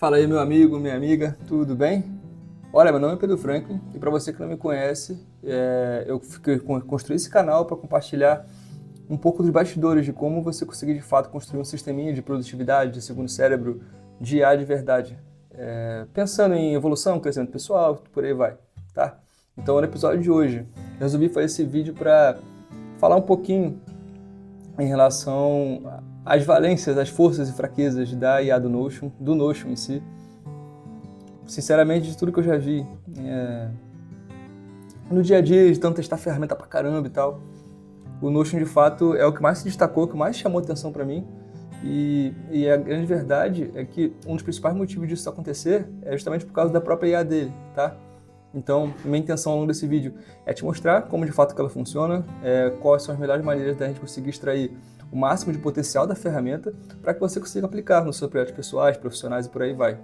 Fala aí, meu amigo, minha amiga, tudo bem? Olha, meu nome é Pedro Franklin e para você que não me conhece, construí esse canal para compartilhar um pouco dos bastidores de como você conseguir de fato construir um sisteminha de produtividade, de segundo cérebro, de IA de verdade. Pensando em evolução, crescimento pessoal, por aí vai, tá? Então, no episódio de hoje, resolvi fazer esse vídeo para falar um pouquinho em relação às valências, às forças e fraquezas da IA do Notion em si. Sinceramente, de tudo que eu já vi no dia a dia, de tanto testar ferramenta pra caramba e tal, o Notion de fato é o que mais se destacou, o que mais chamou atenção pra mim. E a grande verdade é que um dos principais motivos disso acontecer é justamente por causa da própria IA dele, tá? Então, minha intenção ao longo desse vídeo é te mostrar como de fato que ela funciona, quais são as melhores maneiras da gente conseguir extrair o máximo de potencial da ferramenta para que você consiga aplicar nos seus projetos pessoais, profissionais e por aí vai.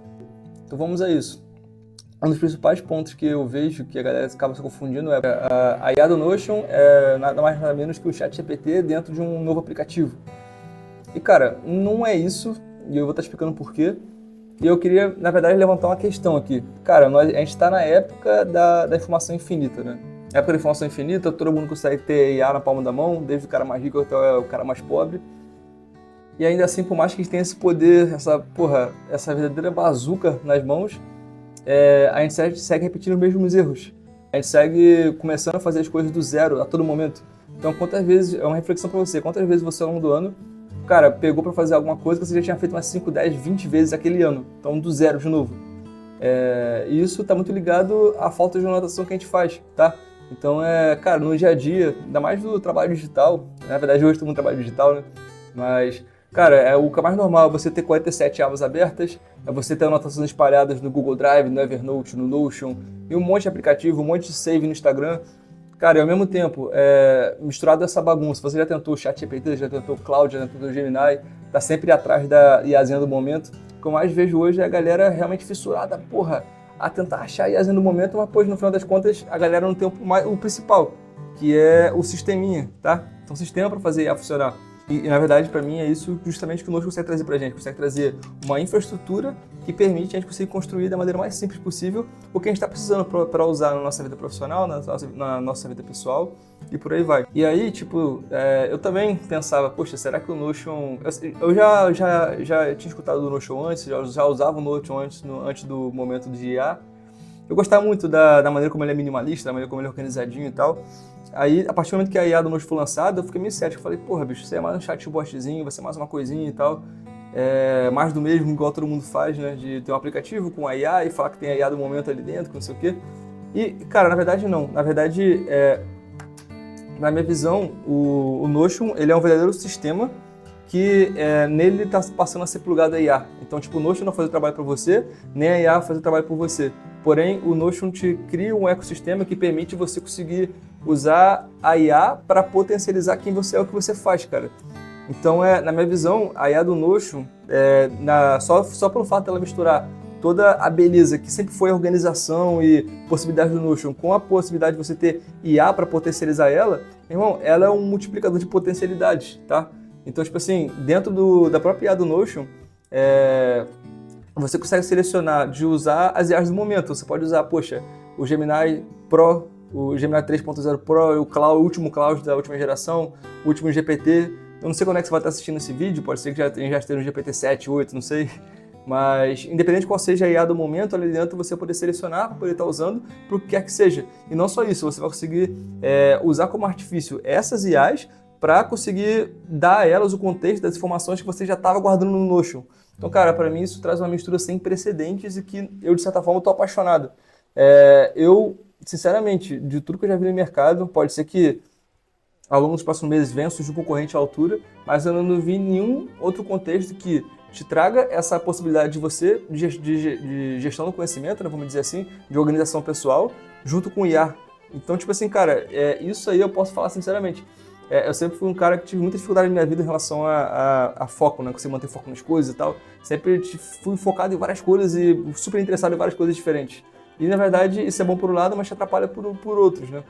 Então vamos a isso. Um dos principais pontos que eu vejo que a galera acaba se confundindo é a IA do Notion é nada mais nada menos que o ChatGPT dentro de um novo aplicativo. E cara, não é isso, e eu vou estar explicando por quê. E eu queria, na verdade, levantar uma questão aqui. Cara, a gente está na época da informação infinita, né? Na época da informação infinita, todo mundo consegue ter IA na palma da mão, desde o cara mais rico até o cara mais pobre. E ainda assim, por mais que a gente tenha esse poder, essa verdadeira bazuca nas mãos, a gente segue repetindo os mesmos erros. A gente segue começando a fazer as coisas do zero a todo momento. Então, quantas vezes, é uma reflexão para você, quantas vezes você ao longo do ano, cara, pegou para fazer alguma coisa que você já tinha feito umas 5, 10, 20 vezes aquele ano. Então, do zero de novo. E isso está muito ligado à falta de anotação que a gente faz, tá? Então, cara, no dia a dia, ainda mais do trabalho digital, na verdade hoje todo mundo trabalha digital, né? Mas, cara, o que é mais normal é você ter 47 abas abertas, é você ter anotações espalhadas no Google Drive, no Evernote, no Notion, e um monte de aplicativo, um monte de save no Instagram. Cara, e ao mesmo tempo, misturado essa bagunça, você já tentou o ChatGPT, já tentou o Claude, já tentou o Gemini, tá sempre atrás da IAzinha do momento. O que eu mais vejo hoje é a galera realmente fissurada, a tentar achar a IAzinha do momento, mas, no final das contas, a galera não tem o principal, que é o sisteminha, tá? Então, o sistema para fazer a IA funcionar. E, na verdade, para mim, é isso justamente que o Notion consegue trazer para a gente. Consegue trazer uma infraestrutura que permite a gente conseguir construir da maneira mais simples possível o que a gente está precisando para usar na nossa vida profissional, na nossa vida pessoal e por aí vai. E aí, eu também pensava, poxa, será que o Notion... Eu já tinha escutado do Notion antes, já usava o Notion antes do momento de IA. Eu gostava muito da maneira como ele é minimalista, da maneira como ele é organizadinho e tal. Aí, a partir do momento que a IA do Notion foi lançada, eu fiquei meio cético. Falei, bicho, isso é mais um chatbotzinho, vai ser mais uma coisinha e tal. Mais do mesmo, igual todo mundo faz, né? De ter um aplicativo com a IA e falar que tem a IA do momento ali dentro, não sei o quê. E, cara, na verdade não. Na verdade, na minha visão, o Notion, ele é um verdadeiro sistema que nele está passando a ser plugado a IA. Então, o Notion não faz o trabalho para você, nem a IA faz o trabalho por você. Porém, o Notion te cria um ecossistema que permite você conseguir usar a IA para potencializar quem você é, o que você faz, cara. Então, na minha visão, a IA do Notion, só pelo fato dela misturar toda a beleza que sempre foi a organização e possibilidade do Notion com a possibilidade de você ter IA para potencializar ela, irmão, ela é um multiplicador de potencialidades, tá? Então, dentro da própria IA do Notion, você consegue selecionar de usar as IAs do momento. Você pode usar, o Gemini Pro, o Gemini 3.0 Pro, o último Claude da última geração, o último GPT. Eu não sei quando é que você vai estar assistindo esse vídeo, pode ser que já esteja no GPT 7, 8, não sei. Mas, independente de qual seja a IA do momento, ali dentro você vai poder selecionar para poder estar usando para o que quer que seja. E não só isso, você vai conseguir usar como artifício essas IAs para conseguir dar a elas o contexto das informações que você já estava guardando no Notion. Então, cara, para mim isso traz uma mistura sem precedentes e que eu, de certa forma, estou apaixonado. Eu, sinceramente, de tudo que eu já vi no mercado, pode ser que ao longo dos próximos meses venha surgir um concorrente à altura, mas eu não vi nenhum outro contexto que te traga essa possibilidade de você, de gestão do conhecimento, né, vamos dizer assim, de organização pessoal, junto com o IA. Então, cara, isso aí eu posso falar sinceramente. Eu sempre fui um cara que tive muita dificuldade na minha vida em relação a foco, né? Conseguir manter foco nas coisas e tal. Sempre fui focado em várias coisas e super interessado em várias coisas diferentes. E, na verdade, isso é bom por um lado, mas te atrapalha por outros, né?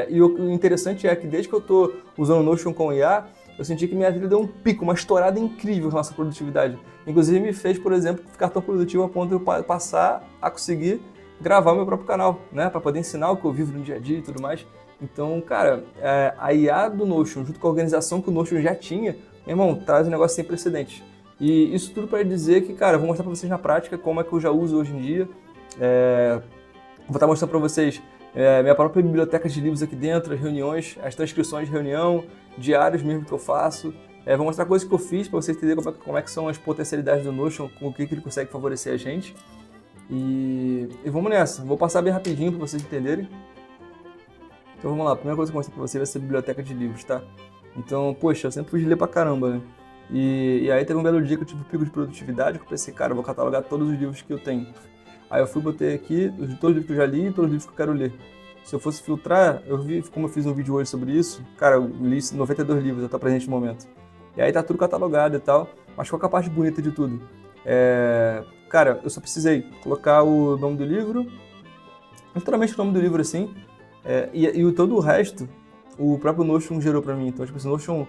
E o interessante é que desde que eu estou usando o Notion com IA, eu senti que minha vida deu um pico, uma estourada incrível em relação à produtividade. Inclusive me fez, por exemplo, ficar tão produtivo a ponto de eu passar a conseguir gravar o meu próprio canal, né? Para poder ensinar o que eu vivo no dia a dia e tudo mais. Então, cara, a IA do Notion, junto com a organização que o Notion já tinha, meu irmão, traz um negócio sem precedentes. E isso tudo para dizer que, cara, eu vou mostrar para vocês na prática como é que eu já uso hoje em dia. Vou estar mostrando para vocês minha própria biblioteca de livros aqui dentro, as reuniões, as transcrições de reunião, diários mesmo que eu faço. Vou mostrar coisas que eu fiz para vocês entenderem como é que são as potencialidades do Notion, com o que ele consegue favorecer a gente. E vamos nessa. Vou passar bem rapidinho para vocês entenderem. Então vamos lá, a primeira coisa que eu vou mostrar pra você vai ser a biblioteca de livros, tá? Então, poxa, eu sempre fui de ler pra caramba, né? E aí teve um belo dia que eu tive um pico de produtividade, que eu pensei, cara, eu vou catalogar todos os livros que eu tenho. Aí eu fui, botei aqui todos os livros que eu já li e todos os livros que eu quero ler. Se eu fosse filtrar, eu vi, como eu fiz um vídeo hoje sobre isso, cara, eu li 92 livros até o presente momento. E aí tá tudo catalogado e tal, mas qual que é a parte bonita de tudo? Cara, eu só precisei colocar o nome do livro, literalmente o nome do livro assim, e todo o resto, o próprio Notion gerou para mim. Então, tipo, esse Notion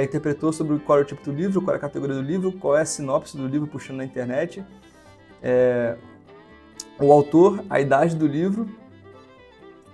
interpretou sobre qual é o tipo do livro, qual é a categoria do livro, qual é a sinopse do livro puxando na internet, o autor, a idade do livro,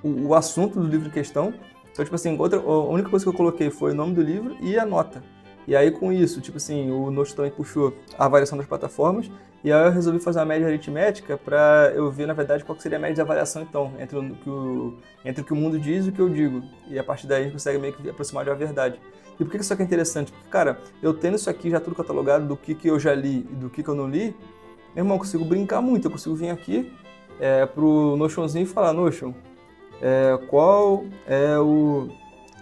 o assunto do livro em questão. Então, tipo assim, a única coisa que eu coloquei foi o nome do livro e a nota. E aí, com isso, tipo assim, o Notion também puxou a avaliação das plataformas, e aí eu resolvi fazer uma média aritmética para eu ver, na verdade, qual que seria a média de avaliação, então, entre o que o mundo diz e o que eu digo. E a partir daí a gente consegue meio que aproximar de uma verdade. E por que isso aqui é interessante? Porque, cara, eu tendo isso aqui já tudo catalogado do que eu já li e do que eu não li, meu irmão, eu consigo brincar muito. Eu consigo vir aqui pro Notionzinho e falar, Notion, qual é o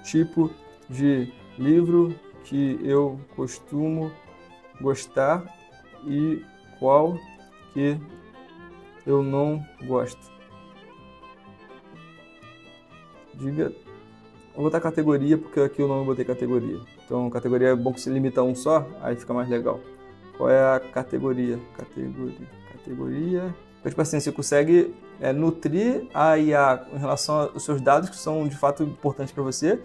tipo de livro que eu costumo gostar e qual que eu não gosto. Diga. Vou botar categoria, porque aqui eu não botei categoria. Então, categoria é bom que se limita a um só, aí fica mais legal. Qual é a categoria? Categoria. Então, tipo assim, você consegue nutrir a IA em relação aos seus dados, que são de fato importantes para você.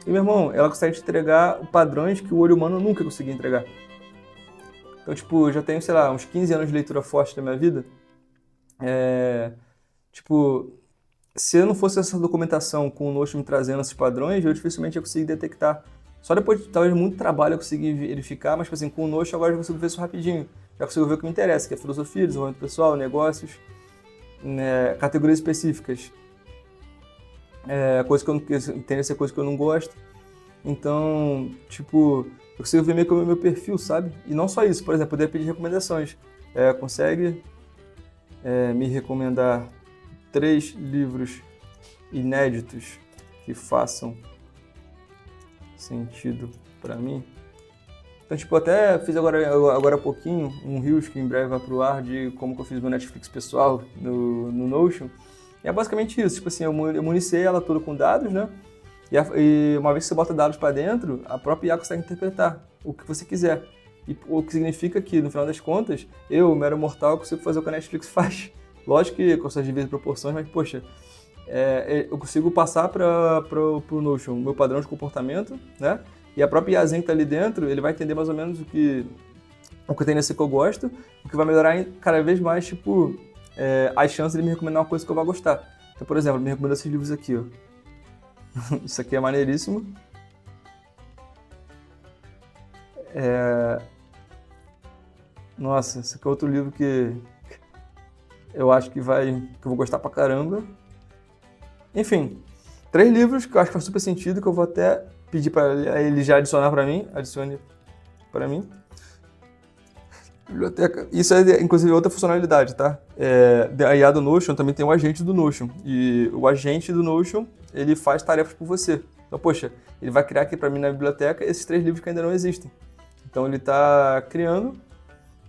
E, meu irmão, ela consegue te entregar padrões que o olho humano nunca conseguia entregar. Então, tipo, eu já tenho, sei lá, uns 15 anos de leitura forte na minha vida. Tipo, se eu não fosse essa documentação com o Notion me trazendo esses padrões, eu dificilmente ia conseguir detectar. Só depois de talvez muito trabalho eu consegui verificar, mas, tipo assim, com o Notion agora eu consigo ver isso rapidinho. Já consigo ver o que me interessa, que é filosofia, desenvolvimento pessoal, negócios, categorias específicas. Coisa que eu não entendo, ser coisa que eu não gosto. Então, tipo, eu consigo ver meio que o meu perfil, sabe? E não só isso, por exemplo, poder pedir recomendações. Consegue me recomendar 3 livros inéditos que façam sentido para mim? Então, tipo, até fiz agora há pouquinho um Reels que em breve vai pro ar de como que eu fiz meu Netflix pessoal no Notion. E é basicamente isso, tipo assim, eu municiei ela toda com dados, né? E uma vez que você bota dados para dentro, a própria IA consegue interpretar o que você quiser. E o que significa que, no final das contas, eu, mero mortal, consigo fazer o que a Netflix faz. Lógico que com suas devidas proporções, mas, poxa, eu consigo passar para o Notion o meu padrão de comportamento, né? E a própria IAzinha que está ali dentro, ele vai entender mais ou menos o que tem nesse que eu gosto, o que vai melhorar cada vez mais, tipo, as chances de ele me recomendar uma coisa que eu vou gostar. Então, por exemplo, ele me recomenda esses livros aqui, ó. Isso aqui é maneiríssimo. Nossa, esse aqui é outro livro que eu acho que eu vou gostar pra caramba. Enfim, 3 livros que eu acho que faz super sentido, que eu vou até pedir para ele já adicionar para mim. Adicione para mim. Biblioteca. Isso é, inclusive, outra funcionalidade, tá? A IA do Notion também tem o agente do Notion. E o agente do Notion, ele faz tarefas por você. Então, poxa, ele vai criar aqui para mim na biblioteca esses 3 livros que ainda não existem. Então, ele está criando.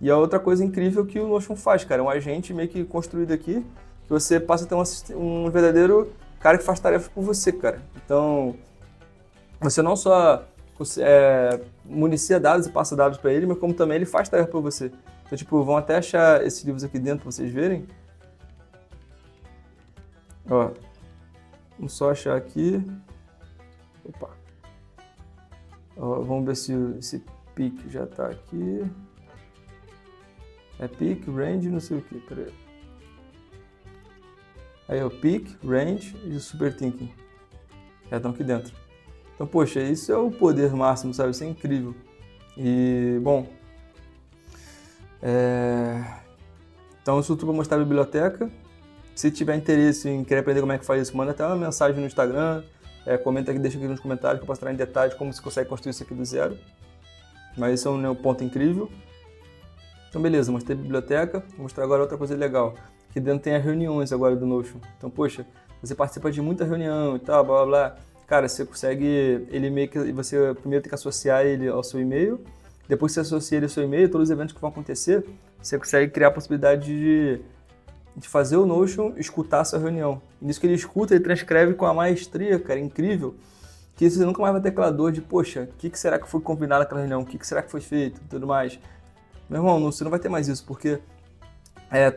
E a outra coisa incrível que o Notion faz, cara, é um agente meio que construído aqui, que você passa a ter um verdadeiro cara que faz tarefas por você, cara. Então, você não só municia dados e passa dados para ele, mas como também ele faz tarefa para você. Então, tipo, vão até achar esses livros aqui dentro para vocês verem. Ó, vamos só achar aqui. Opa. Ó, vamos ver se esse pick já tá aqui. É pick, range, não sei o que, peraí. Aí é o pick, range e o super thinking. Já estão aqui dentro. Então, poxa, isso é o poder máximo, sabe? Isso é incrível. E, bom... Então, isso tudo para mostrar a biblioteca. Se tiver interesse em querer aprender como é que faz isso, manda até uma mensagem no Instagram. Comenta aqui, deixa aqui nos comentários que eu posso entrar em detalhes como você consegue construir isso aqui do zero. Mas esse é um ponto incrível. Então, beleza, mostrei a biblioteca. Vou mostrar agora outra coisa legal. Aqui dentro tem as reuniões agora do Notion. Então, poxa, você participa de muita reunião e tal, blá, blá, blá. Cara, você consegue, ele meio que, você primeiro tem que associar ele ao seu e-mail. Depois que você associa ele ao seu e-mail, todos os eventos que vão acontecer, você consegue criar a possibilidade de fazer o Notion escutar a sua reunião. E nisso que ele escuta, ele transcreve com a maestria, cara, incrível, que você nunca mais vai ter aquela dor de, poxa, o que será que foi combinado naquela reunião, o que será que foi feito e tudo mais. Meu irmão, você não vai ter mais isso, porque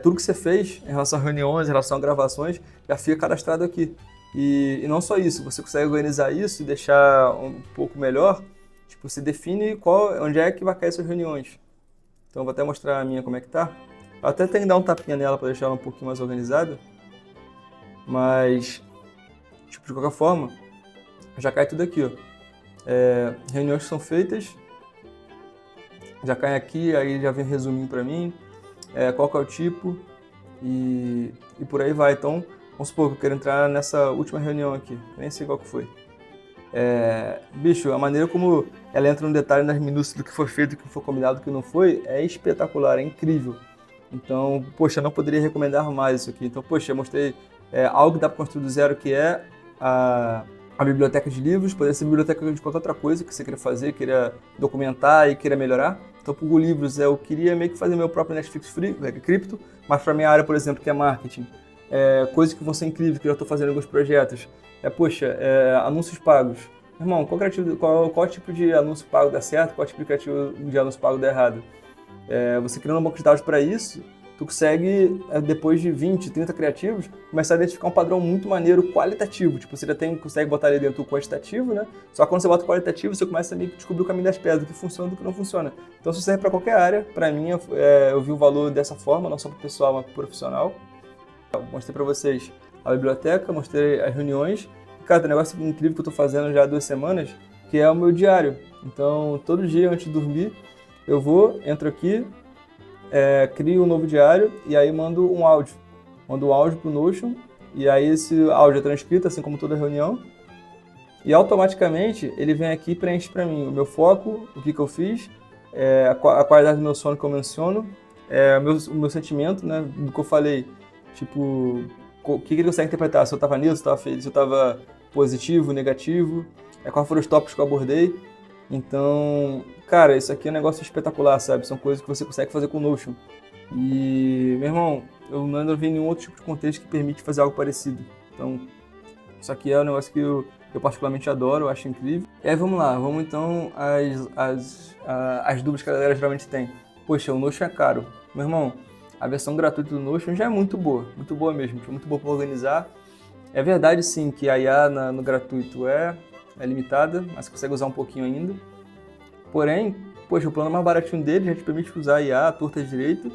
tudo que você fez em relação a reuniões, em relação a gravações, já fica cadastrado aqui. E não só isso, você consegue organizar isso e deixar um pouco melhor. Tipo, você define onde é que vai cair suas reuniões. Então, eu vou até mostrar a minha como é que tá. Eu até tenho que dar um tapinha nela para deixar ela um pouquinho mais organizada. Mas, tipo, de qualquer forma, já cai tudo aqui, ó. Reuniões que são feitas, já cai aqui, aí já vem um resuminho para mim. Qual que é o tipo e por aí vai. Então, vamos supor que eu quero entrar nessa última reunião aqui, nem sei qual que foi. Bicho, a maneira como ela entra no detalhe nas minúcias do que foi feito, do que foi combinado, do que não foi, é espetacular, é incrível. Então, poxa, não poderia recomendar mais isso aqui. Então, poxa, eu mostrei algo que dá para construir do zero, que é a biblioteca de livros. Poderia ser biblioteca de qualquer outra coisa que você queira fazer, queira documentar e queira melhorar. Então, para o Google Livros, eu queria meio que fazer meu próprio Netflix Free, Cripto, mas para a minha área, por exemplo, que é marketing, coisas que vão ser incríveis, que eu já estou fazendo alguns projetos. Anúncios pagos. Irmão, qual tipo de anúncio pago dá certo, qual tipo de anúncio pago dá errado? Você criando um banco de dados para isso, tu consegue, depois de 20, 30 criativos, começar a identificar um padrão muito maneiro qualitativo. Tipo, você já consegue botar ali dentro o quantitativo, né? Só que quando você bota o qualitativo, você começa a meio que descobrir o caminho das pedras, do que funciona e do que não funciona. Então, isso serve para qualquer área. Para mim, eu vi o valor dessa forma, não só para o pessoal, mas para o profissional. Eu mostrei para vocês a biblioteca, mostrei as reuniões. Cara, tem um negócio incrível que eu estou fazendo já há 2 semanas, que é o meu diário. Então, todo dia antes de dormir, eu entro aqui, crio um novo diário e aí mando um áudio. Mando um áudio pro Notion e aí esse áudio é transcrito, assim como toda reunião. E automaticamente ele vem aqui e preenche para mim o meu foco, o que eu fiz, a qualidade do meu sono que eu menciono, o meu sentimento, né, do que eu falei. Tipo, o que ele consegue interpretar, se eu estava nisso, se eu estava feliz, se eu estava positivo, negativo, quais foram os tópicos que eu abordei. Então, cara, isso aqui é um negócio espetacular, sabe? São coisas que você consegue fazer com o Notion. E, meu irmão, eu ainda não vi nenhum outro tipo de contexto que permite fazer algo parecido. Então, isso aqui é um negócio que eu particularmente adoro, eu acho incrível. E aí, vamos lá, vamos então às dúvidas que a galera geralmente tem. Poxa, o Notion é caro. Meu irmão, a versão gratuita do Notion já é muito boa mesmo, muito boa para organizar. É verdade, sim, que a IA no gratuito é limitada, mas você consegue usar um pouquinho ainda. Porém, poxa, o plano mais baratinho dele já te permite usar a IA, a torta direito,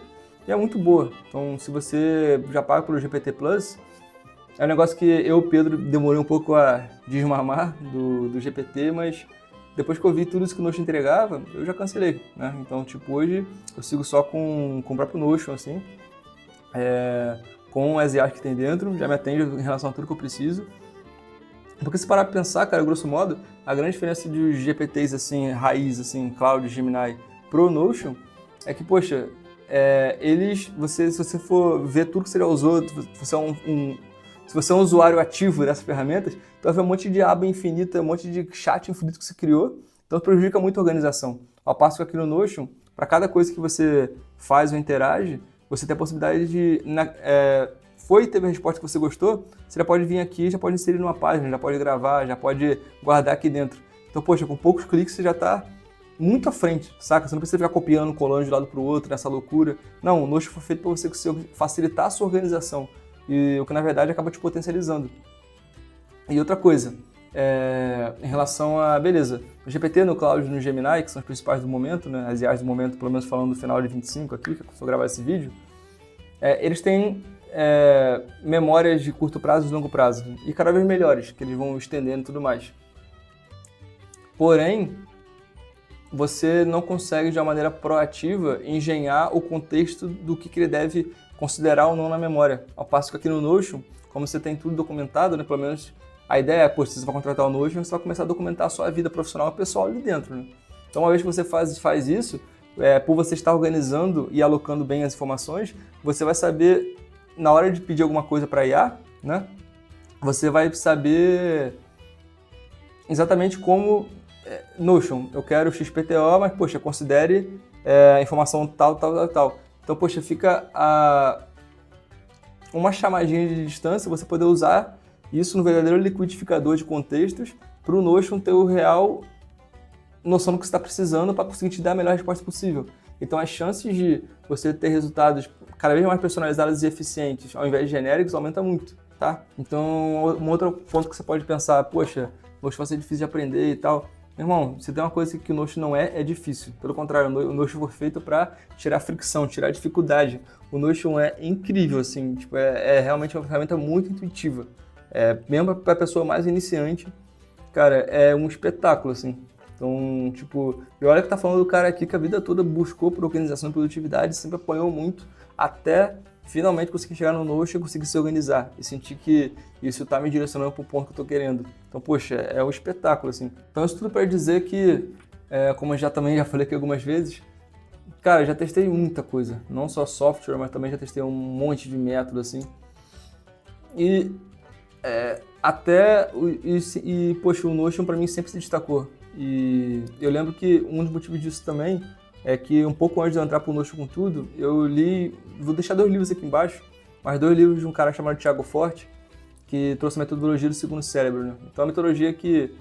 e é muito boa. Então, se você já paga pelo GPT Plus, é um negócio que eu, Pedro, demorei um pouco a desmamar do GPT, mas depois que eu vi tudo isso que o Notion entregava, eu já cancelei, né? Então, tipo, hoje eu sigo só com o próprio Notion, assim, com as IAs que tem dentro, já me atende em relação a tudo que eu preciso. Porque se parar pra pensar, cara, grosso modo, a grande diferença dos GPTs, assim, raiz, assim, Cloud, Gemini, pro Notion, é que, poxa, se você for ver tudo que você já usou, se você é um usuário ativo dessas ferramentas, tu vai ver um monte de aba infinita, um monte de chat infinito que você criou, então prejudica muito a organização. Ao passo que aqui no Notion, para cada coisa que você faz ou interage, você tem a possibilidade de... teve a resposta que você gostou, você já pode vir aqui, já pode inserir numa página, já pode gravar, já pode guardar aqui dentro. Então, poxa, com poucos cliques você já está muito à frente, saca? Você não precisa ficar copiando, colando de um lado para o outro, nessa loucura. Não, o Notion foi feito para você facilitar a sua organização, e o que na verdade acaba te potencializando. E outra coisa, em relação a, beleza, no GPT, no Cloud e no Gemini, que são os principais do momento, né, as IAs do momento, pelo menos falando do final de 25 aqui, que eu vou gravar esse vídeo, eles têm memórias de curto prazo e de longo prazo, e cada vez melhores, que eles vão estendendo e tudo mais. Porém, você não consegue de uma maneira proativa engenhar o contexto do que ele deve considerar ou não na memória. Ao passo que aqui no Notion, como você tem tudo documentado, né, pelo menos a ideia é, se você vai contratar o Notion, você vai começar a documentar a sua vida profissional e pessoal ali dentro. Né? Então, uma vez que você faz isso, por você estar organizando e alocando bem as informações, você vai saber, na hora de pedir alguma coisa para a IA, né, você vai saber exatamente como Notion, eu quero XPTO, mas, poxa, considere a informação tal. Então, poxa, fica uma chamadinha de distância, você poder usar isso no verdadeiro liquidificador de contextos para o Notion ter o real noção do que você está precisando para conseguir te dar a melhor resposta possível. Então, as chances de você ter resultados cada vez mais personalizados e eficientes, ao invés de genéricos, aumenta muito, tá? Então, um outro ponto que você pode pensar, poxa, Notion vai ser difícil de aprender e tal. Meu irmão, se tem uma coisa que o Notion não é difícil. Pelo contrário, o Notion foi feito para tirar fricção, tirar dificuldade. O Notion é incrível, assim, tipo, realmente uma ferramenta muito intuitiva. Mesmo para a pessoa mais iniciante, cara, é um espetáculo, assim. Então, tipo, e olha que tá falando do cara aqui que a vida toda buscou por organização e produtividade, sempre apanhou muito, até finalmente conseguir chegar no Notion e conseguir se organizar e sentir que isso tá me direcionando pro ponto que eu tô querendo. Então, poxa, é um espetáculo, assim. Então, isso tudo para dizer que, como eu já falei aqui algumas vezes, cara, já testei muita coisa, não só software, mas também já testei um monte de método, assim. E poxa, o Notion para mim sempre se destacou. E eu lembro que um dos motivos disso também é que um pouco antes de eu entrar pro Notion com tudo, eu li, vou deixar 2 livros aqui embaixo, mas 2 livros de um cara chamado Thiago Forte, que trouxe a metodologia do segundo cérebro, né? Então a metodologia que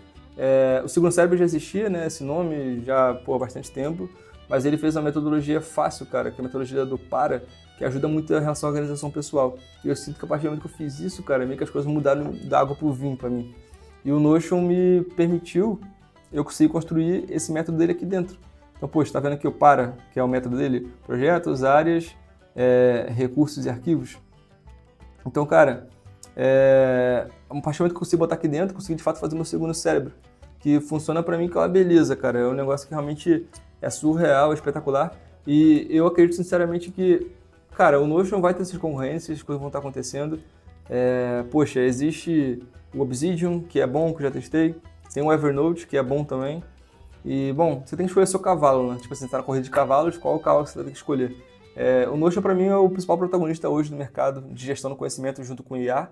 o segundo cérebro já existia, né, esse nome já há bastante tempo, mas ele fez uma metodologia fácil, cara, que é a metodologia do PARA, que ajuda muito em relação à organização pessoal. E eu sinto que a partir do momento que eu fiz isso, cara, meio que as coisas mudaram da água pro vinho para mim. E o Notion me permitiu eu conseguir construir esse método dele aqui dentro. Então, poxa, tá vendo aqui o PARA, que é o método dele? Projetos, áreas, recursos e arquivos. Então, cara, a partir do momento que eu consigo botar aqui dentro, consegui de fato fazer o meu segundo cérebro, que funciona pra mim que é uma beleza, cara. É um negócio que realmente é surreal, é espetacular. E eu acredito sinceramente que, cara, o Notion vai ter essas concorrências, as coisas vão estar acontecendo. Poxa, existe o Obsidian, que é bom, que eu já testei. Tem o Evernote, que é bom também. E, bom, você tem que escolher seu cavalo, né? Tipo assim, você tá na corrida de cavalos, qual cavalo você vai ter que escolher? O Notion, para mim, é o principal protagonista hoje no mercado de gestão do conhecimento junto com o IA.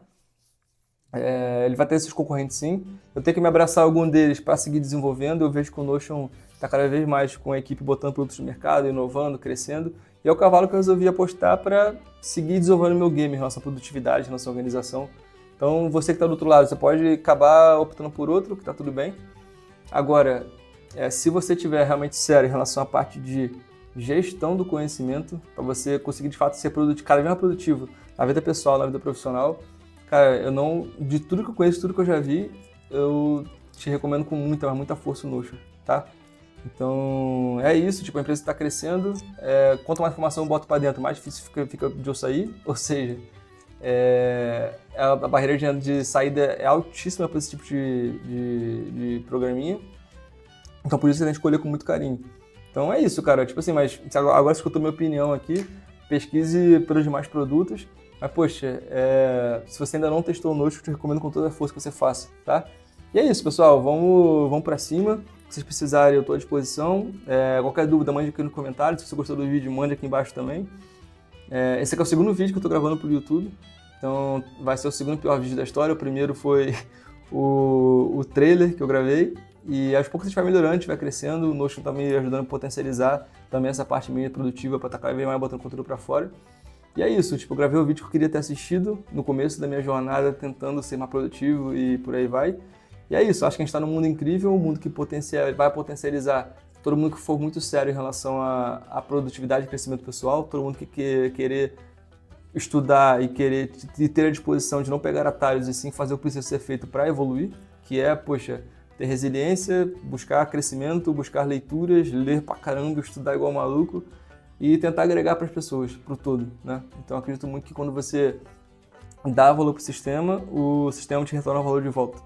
Ele vai ter esses concorrentes, sim. Eu tenho que me abraçar a algum deles para seguir desenvolvendo. Eu vejo que o Notion está cada vez mais com a equipe botando produtos no mercado, inovando, crescendo. E é o cavalo que eu resolvi apostar para seguir desenvolvendo o meu game em relação à produtividade, em relação à organização. Então, você que está do outro lado, você pode acabar optando por outro, que está tudo bem. Agora, se você estiver realmente sério em relação à parte de gestão do conhecimento, para você conseguir de fato ser cada vez mais produtivo na vida pessoal, na vida profissional, cara, de tudo que eu conheço, tudo que eu já vi, eu te recomendo com muita força o Notion, tá? Então, é isso, tipo, a empresa está crescendo, quanto mais informação eu boto para dentro, mais difícil fica de eu sair, ou seja, a barreira de saída é altíssima para esse tipo de programinha. Então por isso você tem que escolher com muito carinho. Então é isso, cara. Tipo assim, mas agora você escutou minha opinião aqui, pesquise pelos demais produtos. Mas, poxa, se você ainda não testou o Notion, eu te recomendo com toda a força que você faça, tá? E é isso, pessoal. Vamos pra cima. Se vocês precisarem, eu estou à disposição. Qualquer dúvida, mande aqui no comentário. Se você gostou do vídeo, mande aqui embaixo também. Esse aqui é o segundo vídeo que eu estou gravando pro YouTube. Então vai ser o segundo pior vídeo da história. O primeiro foi o trailer que eu gravei. E aos poucos a gente vai melhorando, a gente vai crescendo. O Notion está me ajudando a potencializar também essa parte minha produtiva para estar cada vez mais botando conteúdo para fora. E é isso, tipo, eu gravei o vídeo que eu queria ter assistido no começo da minha jornada, tentando ser mais produtivo e por aí vai. E é isso, acho que a gente está num mundo incrível, um mundo que vai potencializar todo mundo que for muito sério em relação à produtividade e crescimento pessoal, todo mundo que querer estudar e ter a disposição de não pegar atalhos e sim fazer o que precisa ser feito para evoluir, que é, poxa, ter resiliência, buscar crescimento, buscar leituras, ler pra caramba, estudar igual maluco e tentar agregar para as pessoas, pro todo, né? Então eu acredito muito que quando você dá valor pro sistema, o sistema te retorna o valor de volta.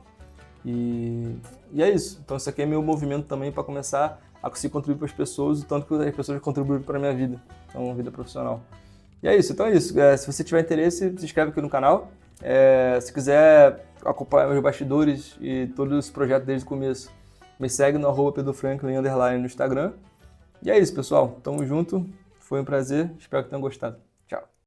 E é isso. Então isso aqui é meu movimento também para começar a conseguir contribuir para as pessoas, o tanto que as pessoas contribuem para a minha vida, então vida profissional. E é isso, então é isso. Se você tiver interesse, se inscreve aqui no canal. Se quiser acompanhar meus bastidores e todos os projetos desde o começo, me segue no @pedrofranklin_ no Instagram. E é isso, pessoal. Tamo junto. Foi um prazer. Espero que tenham gostado.